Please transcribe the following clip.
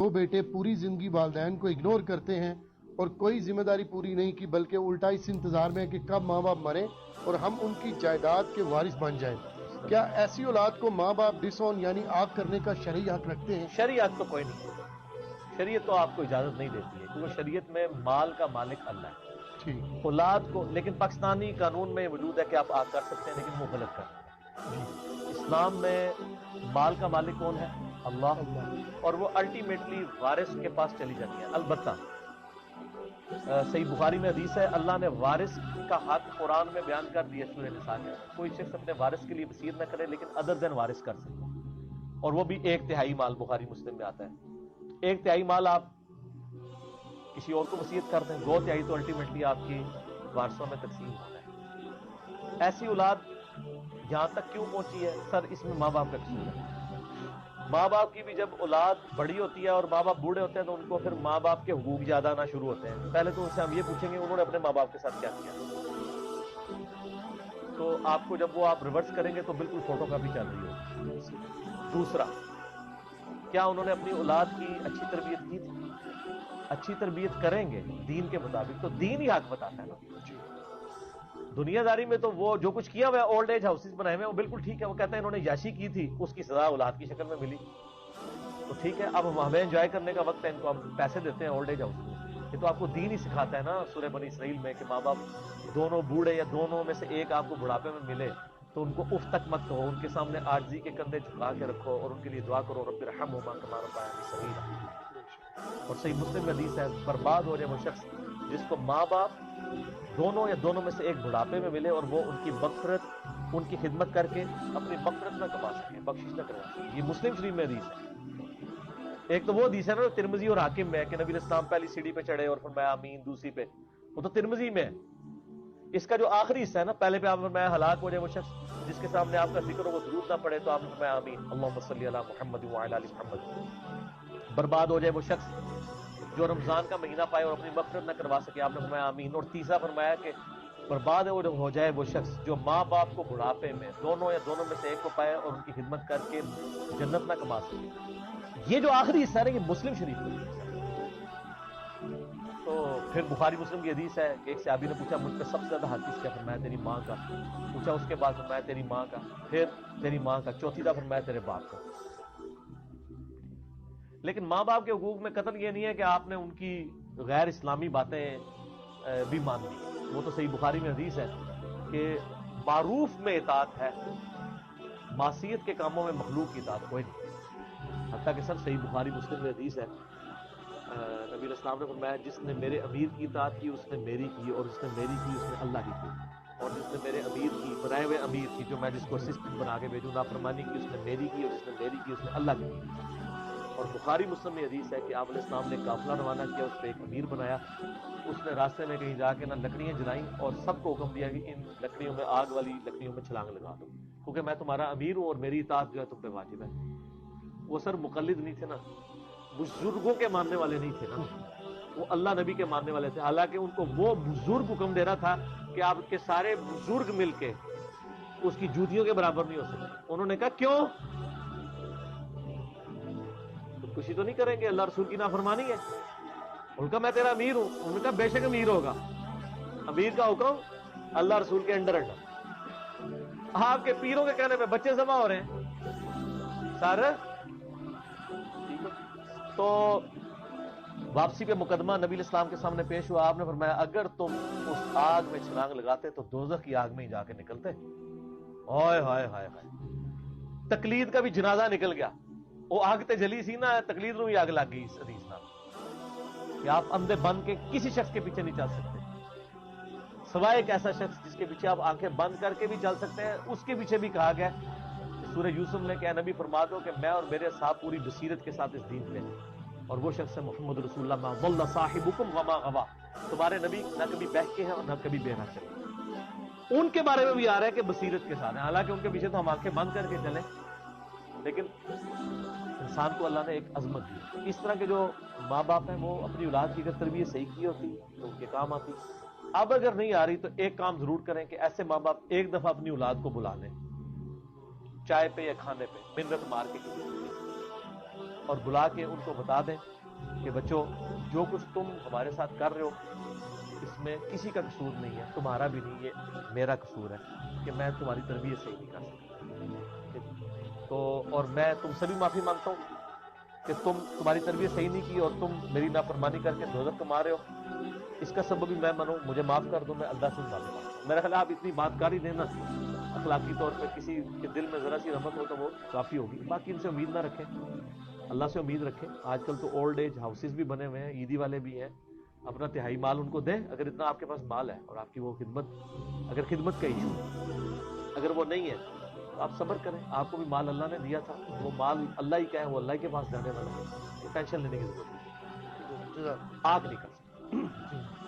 वो बेटे पूरी जिंदगी वालिदैन को इग्नोर करते हैं और कोई जिम्मेदारी पूरी नहीं की, बल्कि उल्टा इस इंतजार में है कि कब माँ बाप मरे और हम उनकी जायदाद के वारिस बन जाएं। क्या ऐसी औलाद को माँ बाप डिसऑन यानी आग करने का शरई हक रखते हैं? शरीयत तो कोई नहीं, शरीयत तो आपको इजाजत नहीं देती है, क्योंकि शरीयत में माल का मालिक अल्लाह है। ठीक, औलाद को, लेकिन पाकिस्तानी कानून में वजूद है कि आप आग कर सकते हैं, लेकिन वो गलत कर रहे हैं। इस्लाम में माल का मालिक कौन है? अल्लाह, और वो अल्टीमेटली वारिस के पास चली जाती है। अलबत्ता सही बुखारी में हदीस है, अल्लाह ने वारिस का हक कुरान में बयान कर दिया सूरह निसा के, कोई शख्स अपने वारिस के लिए वसीयत न करे, लेकिन अदर देन वारिस कर सकता है, और वो भी 1/3 माल। बुखारी मुस्लिम में आता है 1/3 माल आप किसी और को वसीयत कर दें, 2/3 तो अल्टीमेटली आपकी वारसों में तकसीम होना है। ऐसी औलाद यहां तक क्यों पहुंची है? सर, इसमें माँ बाप का कसूर है। माँ बाप की भी जब औलाद बड़ी होती है और माँ बाप बूढ़े होते हैं, तो उनको फिर माँ बाप के हुकूक याद आना शुरू होते हैं। पहले तो उनसे हम ये पूछेंगे उन्होंने अपने माँ बाप के साथ क्या किया, तो आपको जब वो आप रिवर्स करेंगे तो बिल्कुल फोटोकॉपी चल रही होगी। दूसरा, क्या उन्होंने अपनी औलाद की अच्छी तरबियत की थी? अच्छी तरबियत करेंगे दीन के मुताबिक, तो दीन ही हक बताता है ना। दुनियादारी में तो वो जो कुछ किया हुआ है, ओल्ड एज हाउसेस बनाए हुए, वो बिल्कुल ठीक है। वो कहते हैं इन्होंने याशी की थी, उसकी सजा औलाद की शक्ल में मिली, तो ठीक है, अब हमें एंजॉय करने का वक्त है, इनको हम पैसे देते हैं ओल्ड एज हाउस में। ये तो आपको दीन ही सिखाता है ना सूरह बनी इसराइल में, कि माँ बाप दोनों बूढ़े या दोनों में से एक आपको बुढ़ापे में मिले तो उनको उफ तक मत कहो, उनके सामने आजिज़ी के कंधे झुका के रखो और उनके लिए दुआ करो, रब्बिरहम्हुमा कमा रब्बयानी सगीरा। और सही मुस्लिम में हदीस है, बर्बाद हो जाए वो शख्स जिसको माँ बाप दोनों या दोनों में से एक बुढ़ापे में मिले और वो उनकी मग़फ़िरत, उनकी खिदमत करके अपनी मग़फ़िरत न कमा सके, बख्शिश न करवा सके। ये मुस्लिम शरीफ में हदीस है। एक तो वो हदीस है ना तिरमिज़ी और हाकिम में, कि नबी इस्लाम पहली सीढ़ी पे चढ़े और फरमाया आमीन, दूसरी पे, वो तो तिरमिज़ी में है। इसका जो आखिरी हिस्सा है ना, पहले पे आपने फरमाया हलाक हो जाए वो शख्स जिसके सामने आपका जिक्र हो, वो दुरूद ना पड़े, तो आपने फरमाया आमीन, अल्लाहुम्मा सल्ली अला मुहम्मद व अला आलि मुहम्मद। बर्बाद हो जाए वो शख्स जो रमजान का महीना पाए और अपनी मग़फ़िरत न करवा सके, आपने फरमाया आमीन। और तीसरा फरमाया कि बर्बाद हो जाए वो शख्स जो माँ बाप को बुढ़ापे में दोनों या दोनों में से एक को पाए और उनकी खिदमत करके जन्नत ना कमा सके। ये जो आखिरी हिस्सा है ये मुस्लिम शरीफ में है। तो फिर बुखारी मुस्लिम की हदीस है कि एक सहाबी ने पूछा मुझ पर सबसे ज्यादा हक किसका? फरमाया तेरी माँ का। पूछा उसके बाद, फरमाया तेरी माँ का, फिर तेरी माँ का, चौथी दफा फरमाया तेरे बाप का। लेकिन माँ बाप के हुकूक में कतल ये नहीं है कि आपने उनकी गैर इस्लामी बातें भी मान ली। वो तो सही बुखारी में हदीस है कि मारूफ में इताअत है, मासियत के कामों में मखलूक की इताअत कोई नहीं। हत्ता कि सर सही बुखारी मुस्लिम में हदीस है, नबी इस्लाम ने फरमाया जिसने मेरे अमीर की इताअत की उसने मेरी की, और जिसने मेरी की उसने अल्लाह की की, और जिसने मेरे अमीर की, बनाए हुए अमीर की, जो मैं जिसको असिस्टेंट बना के भेजूं, नाफरमानी की उसने मेरी की, और जिसने मेरी की उसने अल्लाह की की। और बुखारी मुस्लिम में हदीस है कि आप इस्लाम ने काफिला रवाना किया, उस पर एक अमीर बनाया, उसने रास्ते में कहीं जाके ना लकड़ियां जलाई और सबको हुक्म दिया कि इन लकड़ियों में, आग वाली लकड़ियों में छलांग लगा दो, क्योंकि मैं तुम्हारा अमीर हूं और मेरी इताअत जो है तुम पे वाजिब है। वो सर मुकल्लिद नहीं थे ना, बुजुर्गों के मानने वाले नहीं थे ना, वो अल्लाह नबी के मानने वाले थे। हालांकि उनको वो बुजुर्ग हुक्म दे रहा था कि आपके सारे बुजुर्ग मिलके उसकी जूतियों के बराबर नहीं हो सकते। उन्होंने कहा क्यों? खुदकुशी तो नहीं करेंगे, अल्लाह रसूल की नाफरमानी है। उनका मैं तेरा अमीर हूं, उन्होंने कहा बेशक अमीर होगा, अमीर का हुक्म अल्लाह रसूल के अंडर अंडर। आपके पीरों के कहने पे बच्चे जमा हो रहे हैं सर, ठीक है। तो वापसी पे मुकदमा नबी इस्लाम के सामने पेश हुआ। आपने फरमाया अगर तुम उस आग में छलांग लगाते तो दोज़ख की आग में ही जाके निकलते। हाय हाय हाय हाय, तकलीद का भी जनाजा निकल गया। वो आग ते जली सी ना, तकलीद में भी आग लग गई इस हदीस नाल कि आप अंधे बन के किसी शख्स के पीछे नहीं चल सकते, सिवाय एक ऐसा शख्स जिसके पीछे आप आंखें बंद करके भी चल सकते हैं। उसके पीछे भी कहा गया सूरह यूसुफ में, क्या नबी फरमा दो कि मैं और मेरे साथ पूरी बसीरत के साथ इस दीन पे, और वो शख्स है मोहम्मद रसूलुल्लाह, मा वल्ला साहिबुकुम वमा गवा, तुम्हारे नबी ना कभी बह के हैं और ना कभी बेना चले। उनके बारे में भी आ रहा है कि बसीरत के साथ है, हालांकि उनके पीछे तो हम आंखें बंद करके चले, लेकिन इंसान को अल्लाह ने एक अजमत दी। इस तरह के जो माँ बाप हैं वो अपनी औलाद की अगर तरबियत सही की होती तो उनके काम आती। अब अगर नहीं आ रही तो एक काम जरूर करें कि ऐसे माँ बाप एक दफा अपनी औलाद को बुला लें, चाय पे या खाने पे, मिन्नत मार के, اور بلا کے ان کو بتا دیں کہ بچوں جو کچھ تم ہمارے ساتھ کر رہے ہو اس میں کسی کا قصور نہیں ہے، تمہارا بھی نہیں، یہ میرا قصور ہے کہ میں تمہاری تربیت صحیح نہیں کر سکتا، تو اور میں تم سے بھی معافی مانگتا ہوں کہ تمہاری تربیت صحیح نہیں کی اور تم میری نافرمانی کر کے دوزخ کما رہے ہو، اس کا سبب بھی میں منوں، مجھے معاف کر دو، میں اللہ سے معافی مانگتا ہوں۔ میرا خیال ہے آپ اتنی بات کر ہی دینا اخلاقی طور پہ کسی کے دل میں ذرا سی رحمت ہو تو وہ کافی ہوگی، باقی ان سے امید نہ رکھیں، اللہ سے امید رکھیں۔ آج کل تو اولڈ ایج ہاؤسز بھی بنے ہوئے ہیں، عیدی والے بھی ہیں، اپنا تہائی مال ان کو دیں اگر اتنا آپ کے پاس مال ہے اور آپ کی وہ خدمت، اگر خدمت کا ایشو ہے، اگر وہ نہیں ہے تو آپ صبر کریں، آپ کو بھی مال اللہ نے دیا تھا، وہ مال اللہ ہی کا ہے، وہ اللہ کے پاس جانے والا ہے، ٹینشن لینے کی ضرورت نہیں، جزاک آگ نہیں کر سکتا۔